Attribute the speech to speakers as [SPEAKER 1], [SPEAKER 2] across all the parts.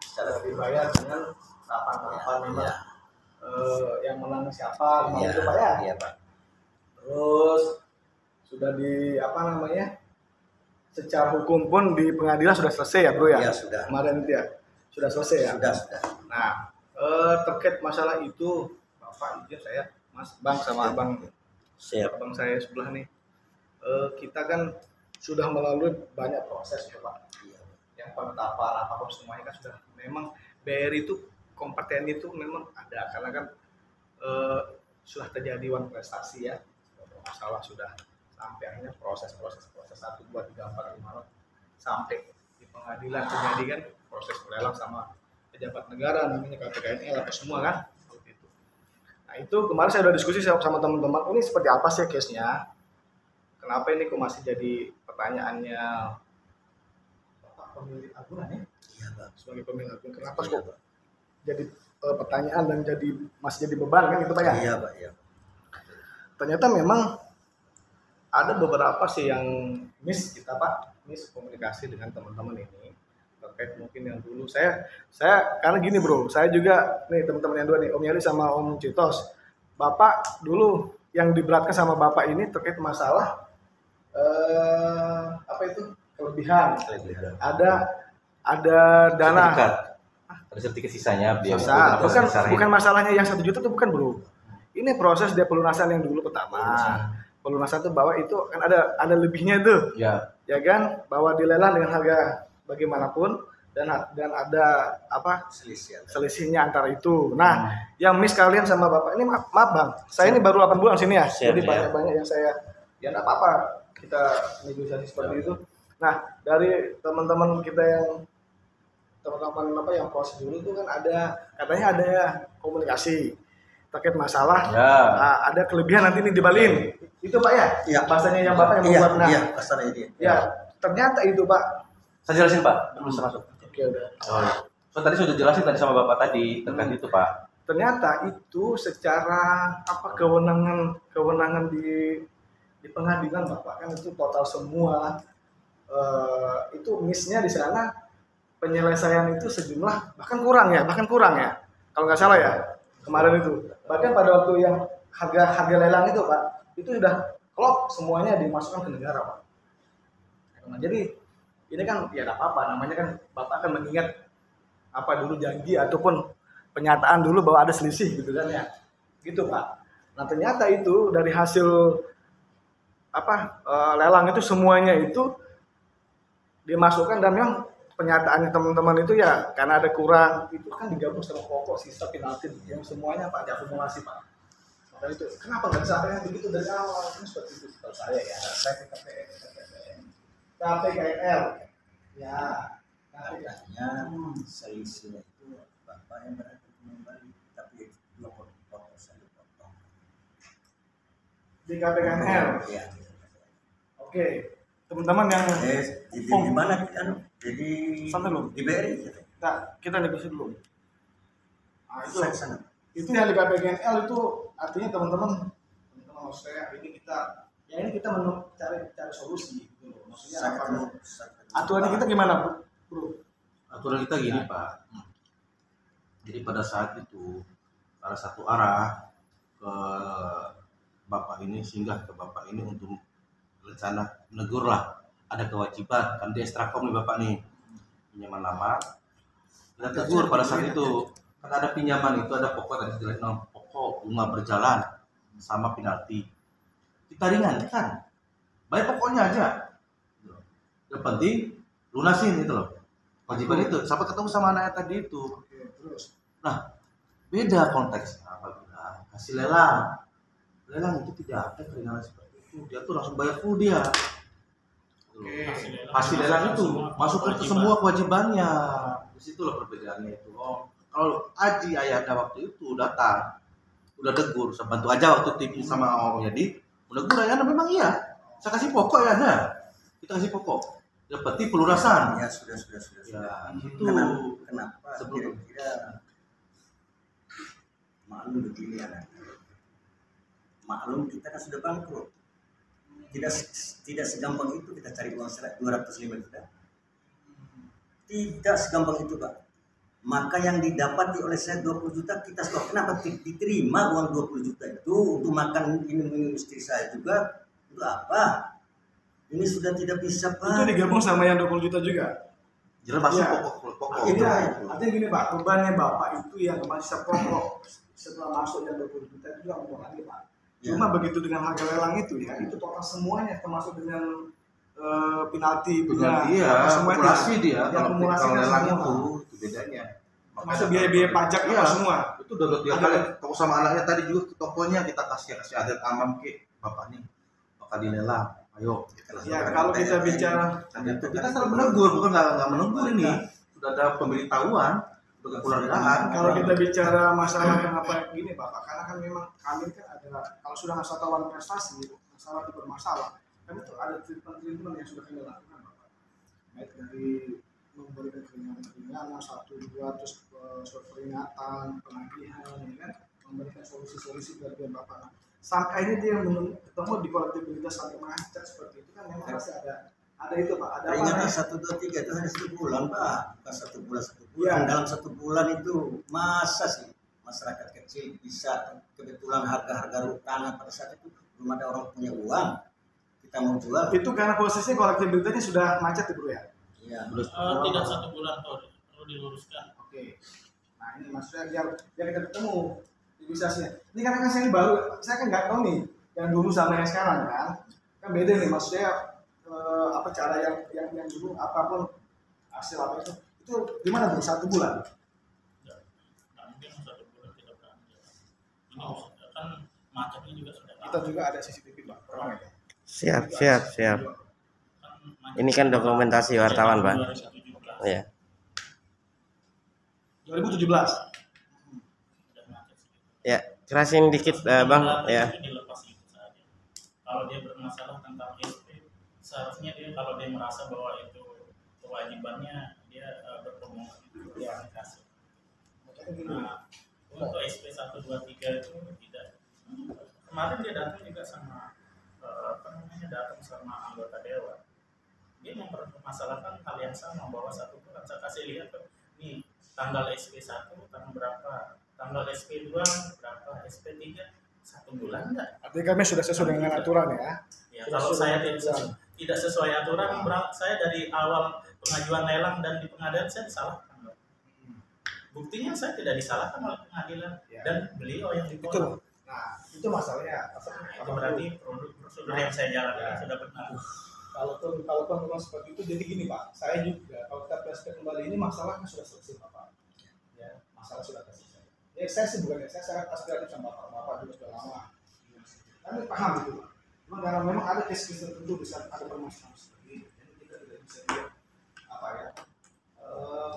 [SPEAKER 1] Sudah dibayar dengan tahapan-tahapan memang yang menang siapa, itu Pak ya?
[SPEAKER 2] Iya Pak.
[SPEAKER 1] Terus sudah secara hukum pun di pengadilan sudah selesai ya bro ya?
[SPEAKER 2] Iya sudah.
[SPEAKER 1] Kemarin itu ya? Sudah selesai ya?
[SPEAKER 2] Sudah.
[SPEAKER 1] Nah, terkait masalah itu, Bapak izin saya, Mas, Bang sama Abang, Abang saya sebelah nih, kita kan sudah melalui banyak proses ya Pak. Yang penetapan apapun semuanya kan sudah, memang BRI itu kompeten itu memang ada, karena kan sudah terjadi one prestasi ya, masalah sudah sampai akhirnya proses 1, 2, 3, 4, 5 sampai di pengadilan terjadi kan proses lelang sama pejabat negara namanya KPKNL apa semua kan itu. Nah itu kemarin saya udah diskusi sama teman-teman, ini seperti apa sih case-nya, kenapa ini kok masih jadi pertanyaannya Bapak pemilik agunan ya? Iya Pak, sebagai pemilik agun kenapa kok jadi pertanyaan dan masih jadi beban kan itu Pak ya?
[SPEAKER 2] Iya Pak, iya.
[SPEAKER 1] Ternyata memang ada beberapa sih yang miss komunikasi dengan teman-teman ini terkait mungkin yang dulu saya karena gini bro, saya juga nih teman-teman yang dua nih Om Yali sama Om Citos, Bapak dulu yang diberatkan sama Bapak ini terkait masalah kelebihan. Ada dana
[SPEAKER 3] ada sertifikat sisanya
[SPEAKER 1] bukan masalahnya yang 1 juta itu bukan bro, ini proses dia pelunasan yang dulu pertama. Pelunasan itu bahwa itu kan ada lebihnya tuh ya kan, bahwa dilelang dengan harga bagaimanapun dan ada selisihnya antara itu. Nah yang miss kalian sama Bapak ini, maaf Bang, saya ini baru 8 bulan sini ya, jadi banyak yang saya ya enggak apa-apa kita negosiasi seperti itu. Nah dari teman-teman kita yang yang proses dulu itu kan katanya ada komunikasi terkait masalah ada kelebihan nanti ini dibalin itu Pak ya? Iya. Bahasanya yang Bapak yang membuat ternyata itu Pak.
[SPEAKER 3] Saya jelasin Pak, belum masuk.
[SPEAKER 1] Oke udah.
[SPEAKER 3] So tadi sudah jelasin tadi sama Bapak tadi terkait itu Pak.
[SPEAKER 1] Ternyata itu secara kewenangan di pengadilan Bapak kan itu total semua itu miss-nya di sana penyelesaian itu sejumlah bahkan kurang ya kalau nggak salah ya kemarin itu, bahkan pada waktu yang harga lelang itu Pak itu sudah klop semuanya dimasukkan ke negara Pak. Nah, jadi ini kan ya nggak apa-apa, namanya kan Bapak akan mengingat apa dulu janji ataupun pernyataan dulu bahwa ada selisih gitu kan ya, gitu Pak. Nah ternyata itu dari hasil lelang itu semuanya itu dimasukkan, dan memang pernyataannya teman-teman itu ya karena ada kurang itu kan digabung sama pokok sisa penalti yang semuanya Pak diakumulasi Pak. Maka itu kenapa nggak disampaikan begitu dari awal? Ini seperti itu setahu saya ya. Saya ke KPKNL ya.
[SPEAKER 2] Katanya selisihnya itu Bapak yang berarti kembali, tapi 20% dipotong
[SPEAKER 1] di KPKNL.
[SPEAKER 2] Iya.
[SPEAKER 1] Oke, teman-teman yang
[SPEAKER 2] di mana kan? Jadi
[SPEAKER 1] santai dulu.
[SPEAKER 2] Di BRI
[SPEAKER 1] Nah, kita negosiasi dulu. Nah, itu yang di KPKNL itu artinya teman-teman maksud saya ini kita cari solusi gitu. Maksudnya aturannya kita gimana, Bro?
[SPEAKER 3] Aturan kita gini, Pak. Jadi pada saat itu salah satu arah ke Bapak ini singgah ke Bapak ini untuk rencana menegur lah. Ada kewajiban kan di Ekstrakom nih Bapak nih pinjaman lama, kita tegur pada saat itu kan ada pinjaman itu ada pokok tadi jelaskan pokok bunga berjalan sama penalti, kita ringankan bayar pokoknya aja, yang penting lunasin itu loh kewajiban itu sampai ketemu sama anaknya tadi itu. Nah beda konteksnya apabila hasil lelang itu tidak ada keringanan seperti itu, dia tuh langsung bayar full dia. Hasil lelang itu masuk ke semua kewajibannya. Di situ loh perbedaannya itu. Kalau Aji ayahnya waktu itu datang, udah tegur, saya bantu aja waktu tim sama Om Yadi, udah tegur ayahnya memang iya. Saya kasih pokok ya ada. Kita kasih pokok. Yang penting pelunasan.
[SPEAKER 2] Ya sudah.
[SPEAKER 3] Ya, itu.
[SPEAKER 2] Kenapa?
[SPEAKER 3] Sebelum
[SPEAKER 2] kira maklum begini anak. Maklum kita kan sudah bangkrut. Tidak segampang itu kita cari uang 205 juta. Tidak segampang itu Pak. Maka yang didapati oleh saya 20 juta kita stop. Kenapa diterima uang 20 juta itu untuk makan minum istri saya juga? Untuk apa? Ini sudah tidak bisa Pak.
[SPEAKER 1] Itu digabung sama yang 20 juta juga.
[SPEAKER 3] Jelas masuk
[SPEAKER 1] Ya.
[SPEAKER 3] pokok.
[SPEAKER 1] Itu artinya gini Pak, bebannya Bapak itu yang masih pokok setelah masuk yang 20 juta itu juga ngomong lagi Pak.
[SPEAKER 2] Ya.
[SPEAKER 1] Cuma begitu dengan harga lelang itu ya, itu total semuanya termasuk dengan penalti punya
[SPEAKER 3] Iya,
[SPEAKER 1] semuanya
[SPEAKER 3] akumulasi dia. Kalau lelang
[SPEAKER 1] semua.
[SPEAKER 3] itu bedanya.
[SPEAKER 1] Termasuk biaya-biaya pajak
[SPEAKER 3] Iya.
[SPEAKER 1] semua.
[SPEAKER 3] Itu udah 2 kali. Toko sama anaknya tadi juga ke tokonya kita kasih adat amam ke bapak nih bakal dilelang. Ayo.
[SPEAKER 1] Ya kalau kita bicara
[SPEAKER 3] Kita selalu menegur, bukan nggak menegur ini. Sudah ada pemberitahuan, sudah kekeluargaan.
[SPEAKER 1] kalau kita bicara masalah kenapa gini Bapak, karena kan memang kami kan ada, kalau sudah wisatawan prestasi, masalah itu bermasalah, kami tuh ada treatment yang sudah kami lakukan Bapak. Baik dari memberikan keringanan, 1, 2, terus surat peringatan, penagihan, ya kan, memberikan solusi-solusi dari Bapak. Sampai ini dia ketemu di kolektibilitas sampai macet seperti itu kan memang masih ada itu Pak. Ada
[SPEAKER 2] Peringatan
[SPEAKER 1] apa?
[SPEAKER 2] 1, 2, 3 itu hanya 1 bulan Pak. Bukan 1 bulan.
[SPEAKER 1] Ya.
[SPEAKER 2] Dalam 1 bulan itu masa sih masyarakat kecil bisa kebetulan harga-harga tanah pada saat itu belum ada orang punya uang. Kita mau jual.
[SPEAKER 1] Itu karena posisinya kolektibilitasnya sudah macet ya Bro ya?
[SPEAKER 2] Iya.
[SPEAKER 4] Tidak 1 bulan perlu diluruskan.
[SPEAKER 1] Oke. Nah ini maksudnya biar kita ketemu negosiasinya. Ini karena kan saya baru, saya kan nggak tahu nih yang dulu sama yang sekarang kan beda nih maksudnya apa cara yang dulu apapun hasil apa itu gimana Bro 1 bulan?
[SPEAKER 4] Nggak mungkin 1 bulan tidak berani. Ini kan macetnya juga sudah
[SPEAKER 1] Kita juga ada CCTV Pak.
[SPEAKER 5] Siap. Ini kan dokumentasi wartawan, Pak. Ya.
[SPEAKER 1] 2017.
[SPEAKER 5] Ya, kerasin dikit, Bang. Ya.
[SPEAKER 4] Dilepas itu saja. Kalau dia bermasalah tentang SP, seharusnya dia kalau dia merasa bahwa itu kewajibannya dia berkomunikasi itu dia kasih. Nah, untuk SP 1, 2, 3 itu tidak. Kemarin dia datang juga sama datang sama anggota dewan. Dia mempermasalahkan hal yang sama bahwa 1 bulan saya kasih lihat nih tanggal SP 1 tanggal berapa, tanggal SP 2 berapa, SP 3 1 bulan enggak?
[SPEAKER 1] Artinya kami sudah sesuai dengan aturan ya.
[SPEAKER 4] Ya kalau saya tidak sesuai aturan, saya dari awal pengajuan lelang dan di pengadilan saya disalahkan. Buktinya saya tidak disalahkan oleh pengadilan dan beliau yang ditolak.
[SPEAKER 1] Nah, itu masalahnya.
[SPEAKER 4] Itu berarti prosedur yang saya jalankan sudah benar.
[SPEAKER 1] Kalau memang seperti itu, jadi gini Pak, saya juga kalau kita flashback kembali ini masalahnya sudah selesai Bapak. Ya, masalah sudah selesai. Ya saya sih bukan saya sangat aspiratif sama Bapak juga sudah lama. Kami paham itu Pak. Cuma karena memang ada case-case tertentu bisa ada permasalahan seperti ini, jadi kita tidak bisa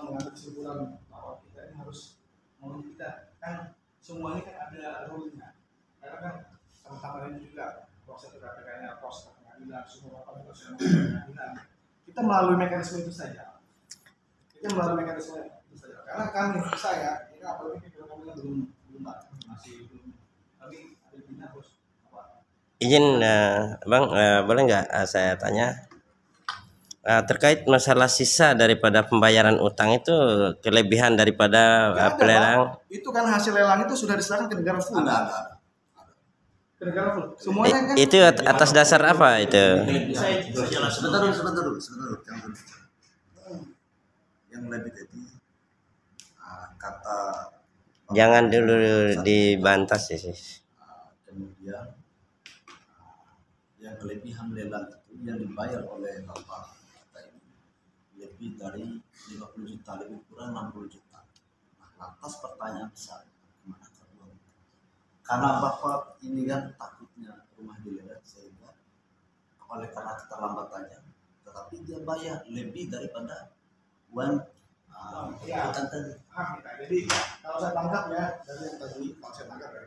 [SPEAKER 1] mengambil kesimpulan bahwa kita ini harus mau kita kan semuanya kan ada rule-nya. Karena kan sama-sama ini juga proses PPK-nya, proses pengadilan, semua apa juga sudah pengadilan. Kita melalui mekanisme itu saja. Karena kami saya ini apalagi kita belum masih belum. Tapi ada bina harus apa?
[SPEAKER 5] Izin, Bang, boleh nggak saya tanya? Terkait masalah sisa daripada pembayaran utang itu kelebihan daripada pelelang.
[SPEAKER 1] Itu kan hasil lelang itu sudah diserahkan ke negara full.
[SPEAKER 2] Ada.
[SPEAKER 1] Ke negara full. Semuanya kan.
[SPEAKER 5] Itu atas dasar apa itu?
[SPEAKER 2] Sebentar dulu. Yang lebih tadi kata
[SPEAKER 5] Jangan dulu dibantah sih.
[SPEAKER 2] kemudian yang kelebihan lelang itu yang dibayar oleh Bapak lebih dari 50 juta, lebih kurang 60 juta. Nah, lantas pertanyaan besar, kemana uang? Karena Bapak ini kan takutnya rumah dilelang sehingga oleh karena keterlambatannya, tetapi dia bayar lebih daripada uang utang tadi.
[SPEAKER 1] Jadi kalau saya tangkap ya dari yang tadi, kalau saya tangkap ya,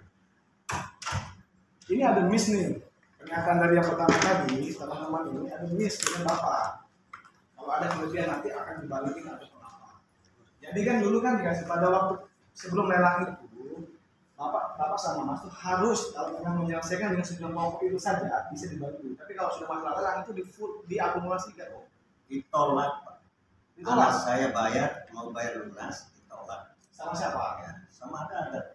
[SPEAKER 1] ini ada miss nih. Pernyataan dari yang pertama tadi, teman-teman ini ada miss dengan Bapak. Kalau ada kelebihan nanti akan dibalikin atau apa. Jadi kan dulu kan dikasih pada waktu sebelum lelang itu, Bapak sama Mas itu harus kalau memang menyelesaikan dengan sejumlah pokok itu saja bisa dibantu. Tapi kalau sudah masalah lelang itu diakumulasikan.
[SPEAKER 2] Ditolak Pak. Anak saya mau bayar lunas, ditolak.
[SPEAKER 1] Sama siapa?
[SPEAKER 2] Ya, sama ada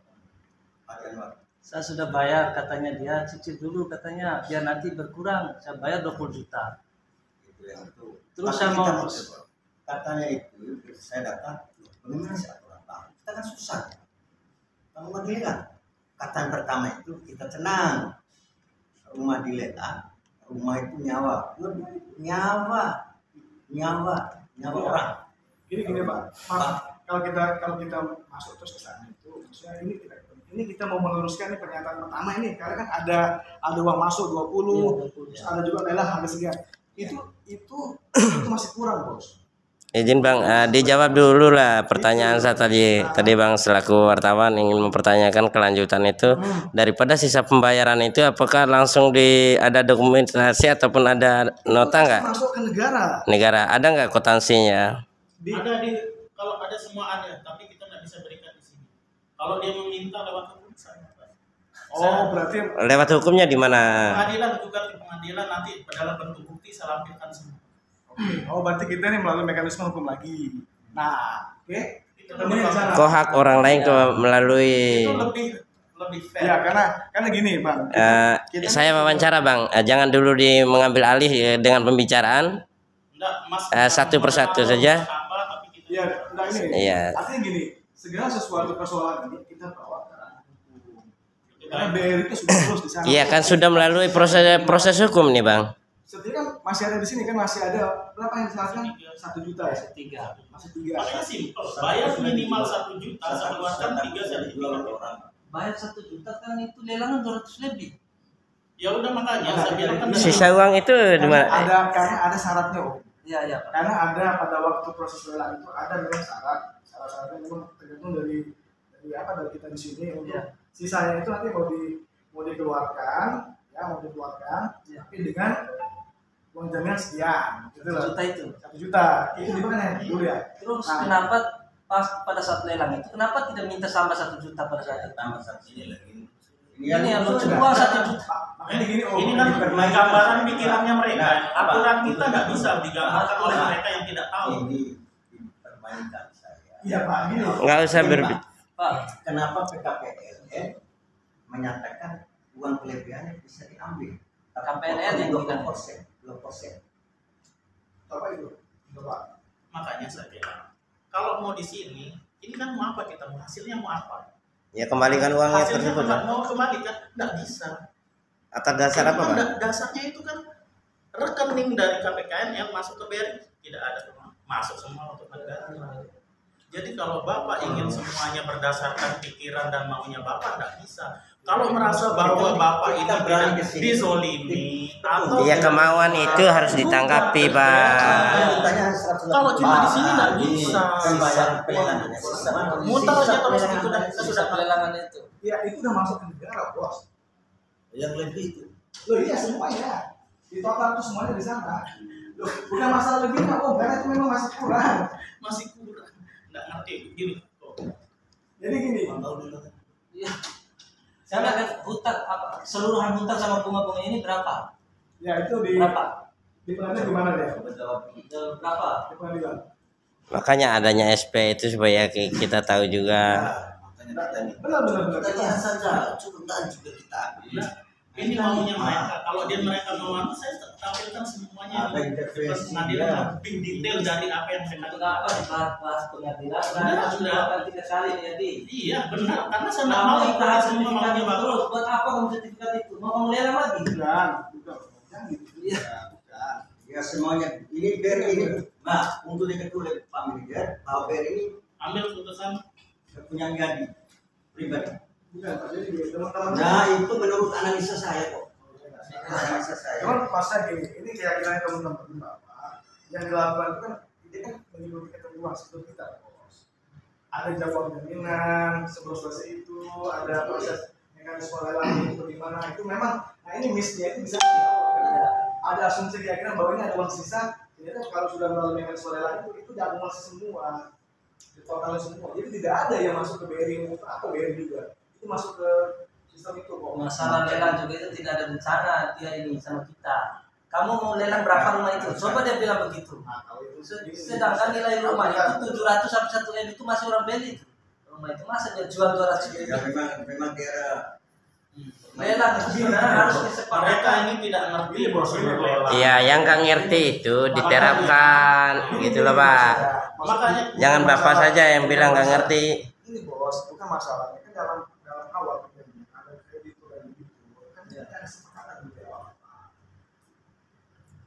[SPEAKER 2] Pak Januar.
[SPEAKER 6] Saya sudah bayar, katanya dia cicil dulu, katanya biar nanti berkurang. Saya bayar 20 juta.
[SPEAKER 2] Itu yang itu.
[SPEAKER 6] Terus
[SPEAKER 2] Tapi
[SPEAKER 6] saya
[SPEAKER 2] kita
[SPEAKER 6] mau
[SPEAKER 2] katanya itu saya datang, bagaimana sih aturan Pak? Kita kan susah. Kamu mau dilelang? Kata yang pertama itu kita tenang. Rumah dilelang, rumah itu nyawa orang.
[SPEAKER 1] Gini Pak. Kalau kita masuk terus ke sana itu, maksudnya ini kita mau meluruskan nih pernyataan pertama ini, karena kan ada uang masuk 20, terus ada juga lelang harga sekian. Itu masih kurang, Bos.
[SPEAKER 5] Izin Bang, dijawab dulu lah pertanyaan saya tadi. Tadi Bang selaku wartawan ingin mempertanyakan kelanjutan itu, daripada sisa pembayaran itu apakah langsung ada dokumentasi ataupun ada nota nggak?
[SPEAKER 1] Masuk ke negara.
[SPEAKER 5] Negara ada nggak kwitansinya?
[SPEAKER 4] Kalau ada semua ada, tapi kita nggak bisa berikan di sini. Kalau dia meminta lewat hukum saya.
[SPEAKER 1] Berarti
[SPEAKER 5] Lewat hukumnya di mana?
[SPEAKER 4] Pengadilan, gugat di pengadilan, nanti dalam bentuk bukti saya lampirkan semua.
[SPEAKER 1] berarti kita nih melalui mekanisme hukum lagi. Nah, oke. Ketemu di sana.
[SPEAKER 5] Kok hak orang lain melalui?
[SPEAKER 4] Itu lebih fair.
[SPEAKER 1] Ya, karena gini, Bang.
[SPEAKER 5] Saya wawancara Bang, jangan dulu mengambil alih dengan pembicaraan.
[SPEAKER 4] Enggak, Mas,
[SPEAKER 5] Satu persatu saja.
[SPEAKER 1] Ya, enggak ini.
[SPEAKER 5] Iya.
[SPEAKER 1] Artinya gini, segala sesuatu persoalan ini kita bawa ke ranah hukum. Karena BRI itu sudah terus di sana.
[SPEAKER 5] Iya kan sudah melalui proses hukum nih Bang.
[SPEAKER 1] Sebenarnya kan masih ada di sini kan, masih ada berapa yang disalahkan? 1 juta ya?
[SPEAKER 6] 3.
[SPEAKER 1] Masih 3.
[SPEAKER 4] Makanya simpel, bayar minimal 1 juta, saya keluarkan 3 sertifikat.
[SPEAKER 6] Bayar 1 juta kan itu lelangan 200 lebih.
[SPEAKER 4] Ya udah makanya saya bilang kan
[SPEAKER 5] Sisa uang itu di mana?
[SPEAKER 1] Karena ada syaratnya, Om.
[SPEAKER 6] Iya, Pak.
[SPEAKER 1] Karena ada pada waktu proses lelang itu ada memang syarat-syaratnya memang tergantung dari kita di sini untuk sisanya itu nanti mau dikeluarkan, tapi dengan uang jaminan sekian, gitu loh.
[SPEAKER 6] 1 juta itu.
[SPEAKER 1] 1 juta. Itu di mana dulu ya?
[SPEAKER 6] Terus kenapa pas pada saat lelang itu kenapa tidak minta sama 1 juta pada saat itu?
[SPEAKER 2] Tambah satu ini lagi.
[SPEAKER 6] Ini yang lucu uang 1 juta.
[SPEAKER 1] Makanya gini, Om.
[SPEAKER 4] ini kan gambaran pikirannya mereka. Aturan kita nggak bisa digambarkan oleh mereka yang tidak tahu.
[SPEAKER 2] Ini dipermainkan saya.
[SPEAKER 1] Iya, Pak, gini.
[SPEAKER 5] Nggak usah
[SPEAKER 6] Pak,
[SPEAKER 2] Kenapa PKPLN menyatakan uang kelebihannya bisa diambil?
[SPEAKER 6] KPLN yang
[SPEAKER 2] 2%.
[SPEAKER 1] Apa itu? Coba.
[SPEAKER 4] Makanya saya bilang, kalau mau di sini, ini kan mau apa kita? Hasilnya mau apa?
[SPEAKER 5] Ya kembalikan uangnya
[SPEAKER 4] Hasilnya
[SPEAKER 5] tersebut.
[SPEAKER 4] nggak mau kembalikan, nggak bisa.
[SPEAKER 5] Atas dasar apa Bang?
[SPEAKER 4] Dasarnya itu kan rekening dari KPKN yang masuk ke BRI tidak ada, masuk semua untuk negara. Jadi kalau Bapak ingin semuanya berdasarkan pikiran dan maunya Bapak, nggak bisa. Kalau merasa bahwa Bapak ini tidak dizolimi atau
[SPEAKER 5] Iya kemauan itu harus ditanggapi Pak.
[SPEAKER 4] Kalau cuma di sini nggak bisa.
[SPEAKER 2] Pembayaran pelelangannya sisa.
[SPEAKER 4] Muter aja terus itu dan
[SPEAKER 6] sudah
[SPEAKER 4] sudah
[SPEAKER 6] pelelangan itu.
[SPEAKER 1] Ya, itu udah masuk ke negara, Bos.
[SPEAKER 2] Yang lebih itu.
[SPEAKER 1] Loh iya semuanya. Di total itu semuanya di sana. Loh, bukan masalah lebihnya, Om, karena itu memang masih kurang.
[SPEAKER 4] masih kurang. Nggak ngerti gini.
[SPEAKER 1] Jadi gini,
[SPEAKER 6] Iya. Saya nggak lihat hutang seluruhan hutang sama bunga-bunga ini berapa?
[SPEAKER 1] ya itu
[SPEAKER 6] Berapa?
[SPEAKER 1] di pengadilan di mana dia?
[SPEAKER 6] Berapa?
[SPEAKER 1] Di pengadilan.
[SPEAKER 5] Makanya adanya SP itu supaya kita tahu juga.
[SPEAKER 1] Benar.
[SPEAKER 2] Kita lihat saja, cukup juga kita ambil.
[SPEAKER 4] Ini maunya mereka. Kalau mereka mau, saya tampilkan semuanya di pengadilan lebih detail dari apa yang mereka
[SPEAKER 6] Untuk apa dibahas pengadilan? Sudah 3 kali jadi.
[SPEAKER 4] Iya benar, karena saya nggak mau ikutin semua maunya Bapak.
[SPEAKER 6] terus. Buat apa kamu sertifikat itu? Mau kamu lelang lagi?
[SPEAKER 1] Bukan.
[SPEAKER 6] Iya.
[SPEAKER 2] Ya semuanya. Ini BRI ini. Nah, untuk diketahui oleh Pak Manajer, bahwa BRI ini
[SPEAKER 4] Ambil keputusan.
[SPEAKER 2] punya jadi pribadi.
[SPEAKER 1] Bukan, jadi teman-teman.
[SPEAKER 2] Nah, itu menurut analisa saya kok. Analisa saya.
[SPEAKER 1] Cuman pasnya gini, ini keyakinan teman-teman Bapak yang dilakukan itu kan ini kan mengikuti ketentuan sebelum kita, Bos. Ada jadwal jaminan sebelum selesai itu, ada proses mekanisme lelang itu bagaimana itu memang. Nah ini missnya itu bisa ada asumsi keyakinan bahwa ini ada uang sisa. Ternyata kalau sudah melalui mekanisme lelang itu diakumulasi semua, ditotalnya semua. Jadi tidak ada yang masuk ke BRI atau BRI juga. Itu masuk ke sistem itu kok.
[SPEAKER 6] Masalah lelang juga itu tidak ada bencana dia ini sama kita. kamu mau lelang berapa rumah itu? Coba dia bilang begitu.
[SPEAKER 1] Nah, kalau itu
[SPEAKER 6] Sedangkan nilai rumah itu 700 sampai 1 M itu masih orang beli. Rumah itu masa dia jual 200
[SPEAKER 2] Ya
[SPEAKER 6] M?
[SPEAKER 2] memang dia ada
[SPEAKER 6] Lelang itu sebenarnya harus disepakati.
[SPEAKER 4] Mereka ini tidak ngerti prosedur lelang.
[SPEAKER 5] Iya, yang nggak ngerti itu diterapkan gitu loh Pak.
[SPEAKER 4] Makanya
[SPEAKER 5] Jangan Bapak saja yang bilang nggak ngerti.
[SPEAKER 1] ini bos, itu kan masalahnya kan dalam awal ada kreditur dan gitu kan tidak ada kesepakatan di awal.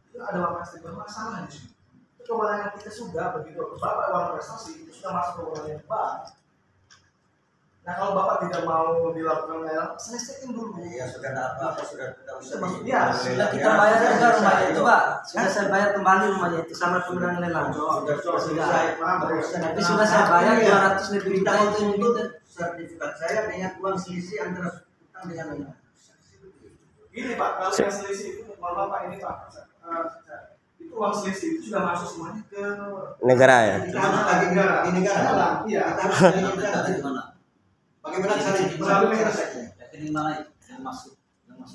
[SPEAKER 1] Itu ada pasti bermasalah di sini. Itu kewenangan kita sudah begitu. Bapak uang prestasi itu sudah masuk ke kewenangan bank. Nah kalau bapak tidak mau dilakukan lelang, selesaikan dulu.
[SPEAKER 2] ya sudah ada apa sudah
[SPEAKER 1] Sudah masuk ya.
[SPEAKER 6] Sudah kita bayar juga rumahnya itu Pak. Sudah saya bayar kembali rumahnya itu sama pemenang lelang. Tapi sudah saya bayar 200 lebih juta itu yang gitu.
[SPEAKER 2] sertifikat saya dengan uang selisih antara utang dengan lelang.
[SPEAKER 1] Gini Pak, kalau yang selisih itu, mohon maaf Pak ini Pak, itu uang selisih itu sudah masuk semuanya ke
[SPEAKER 5] Negara ya.
[SPEAKER 2] Di negara.
[SPEAKER 1] Iya.
[SPEAKER 2] Kita harus dari negara di mana? Bagaimana cara
[SPEAKER 6] Rekening mana yang masuk?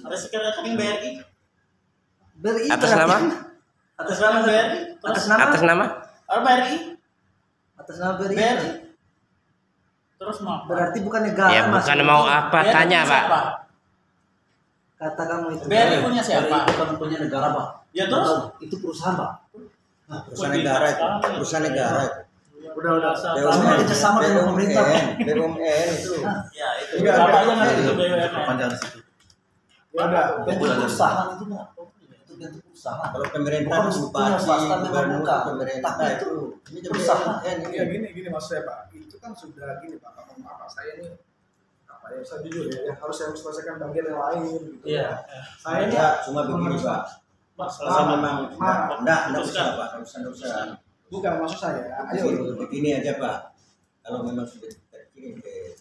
[SPEAKER 4] ada rekening BRI.
[SPEAKER 6] BRI
[SPEAKER 5] Atas nama?
[SPEAKER 4] Atas nama BRI.
[SPEAKER 6] Atas nama?
[SPEAKER 5] Atas nama?
[SPEAKER 4] BRI.
[SPEAKER 6] Atas nama BRI.
[SPEAKER 4] BRI. Terus mau apa?
[SPEAKER 6] Berarti bukan negara.
[SPEAKER 5] Ya bukan mau apa
[SPEAKER 4] BRI
[SPEAKER 5] tanya
[SPEAKER 4] punya
[SPEAKER 5] Pak.
[SPEAKER 4] siapa?
[SPEAKER 6] Kata kamu itu.
[SPEAKER 4] BRI punya siapa?
[SPEAKER 6] BRI bukan punya negara Pak.
[SPEAKER 4] Ya terus
[SPEAKER 6] Itu perusahaan Pak.
[SPEAKER 2] perusahaan negara itu, perusahaan negara itu.
[SPEAKER 1] Udah.
[SPEAKER 6] Semua kerjasama dengan pemerintah Pak.
[SPEAKER 2] BUMN itu.
[SPEAKER 4] Ya itu.
[SPEAKER 1] Enggak,
[SPEAKER 4] Bapak
[SPEAKER 1] enggak,
[SPEAKER 4] yang ngerti itu
[SPEAKER 1] enggak.
[SPEAKER 4] BUMN.
[SPEAKER 3] Panjang di situ.
[SPEAKER 1] Ya udah.
[SPEAKER 6] Bentuk perusahaan itu Pak. Itu bentuk perusahaan.
[SPEAKER 2] Kalau pemerintah
[SPEAKER 6] Bukan
[SPEAKER 2] itu
[SPEAKER 6] punya
[SPEAKER 2] bupati,
[SPEAKER 6] swasta memang
[SPEAKER 2] gubernur,
[SPEAKER 6] bukan.
[SPEAKER 2] pemerintah
[SPEAKER 6] Tapi
[SPEAKER 2] itu. Ini
[SPEAKER 6] perusahaan.
[SPEAKER 1] Ya gini maksud saya Pak, itu kan sudah gini Pak, apa saya ini apa ya saya jujur ya, harus saya selesaikan bagian yang lain gitu.
[SPEAKER 6] Iya.
[SPEAKER 1] Saya ini
[SPEAKER 2] Saya cuma begini Pak.
[SPEAKER 4] Pak,
[SPEAKER 2] Saya memang
[SPEAKER 1] Maaf.
[SPEAKER 2] enggak usah Pak, enggak usah.
[SPEAKER 1] bukan maksud saya. Ayo.
[SPEAKER 2] Begini aja Pak. Kalau memang sudah terkirim ke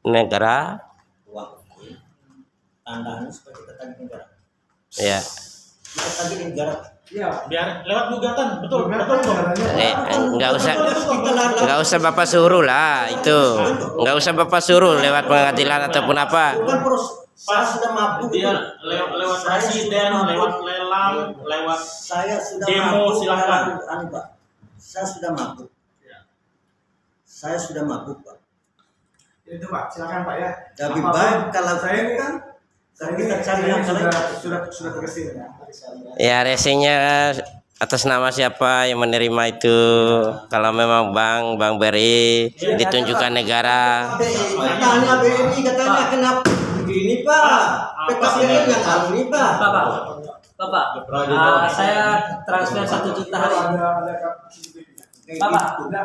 [SPEAKER 5] Negara.
[SPEAKER 2] uang itu, tandanya supaya kita tagih negara.
[SPEAKER 5] Ya.
[SPEAKER 2] Kita tagih negara.
[SPEAKER 1] Iya.
[SPEAKER 4] biar lewat gugatan, betul
[SPEAKER 1] Bukan
[SPEAKER 4] dong.
[SPEAKER 5] Nggak usah Bapak suruh lah itu. Nggak usah Bapak suruh lewat pengadilan ataupun apa.
[SPEAKER 2] Bukan saya sudah mabuk.
[SPEAKER 4] Dia lewat presiden, lewat lelang, lewat
[SPEAKER 2] Saya sudah
[SPEAKER 4] demo,
[SPEAKER 2] mabuk.
[SPEAKER 4] silakan.
[SPEAKER 2] Anu, Pak. Saya sudah mabuk. Saya sudah mabuk Pak.
[SPEAKER 1] Itu Pak, silakan Pak ya.
[SPEAKER 2] Lebih
[SPEAKER 1] Apapun,
[SPEAKER 2] baik kalau
[SPEAKER 1] saya ini kan
[SPEAKER 2] kita cari yang
[SPEAKER 1] sudah terkesin ya.
[SPEAKER 5] Ya racingnya atas nama siapa yang menerima itu. Kalau memang Bank BRI ditunjukkan negara.
[SPEAKER 2] Tanya BRI katanya kenapa begini Pak? PKPN yang hal ini Pak.
[SPEAKER 6] Bapak, saya transfer 1 juta hari ini. Bapak,
[SPEAKER 2] Tolong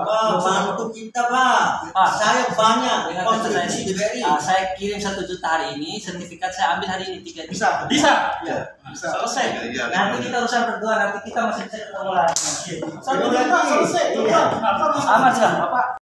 [SPEAKER 2] Pak, bantu kita Pak.
[SPEAKER 6] Pak,
[SPEAKER 2] Saya banyak
[SPEAKER 6] dengan kata saya
[SPEAKER 2] kontribusi
[SPEAKER 6] ini,
[SPEAKER 2] di BRI.
[SPEAKER 6] saya kirim 1 juta hari ini, sertifikat saya ambil hari ini 3
[SPEAKER 1] Bisa.
[SPEAKER 4] bisa.
[SPEAKER 1] Ya, bisa.
[SPEAKER 4] Selesai.
[SPEAKER 6] Nanti kita urusan berdua, nanti kita masih bisa ketemu lagi.
[SPEAKER 4] 1 juta selesai. Coba.
[SPEAKER 6] Aman sudah, Bapak.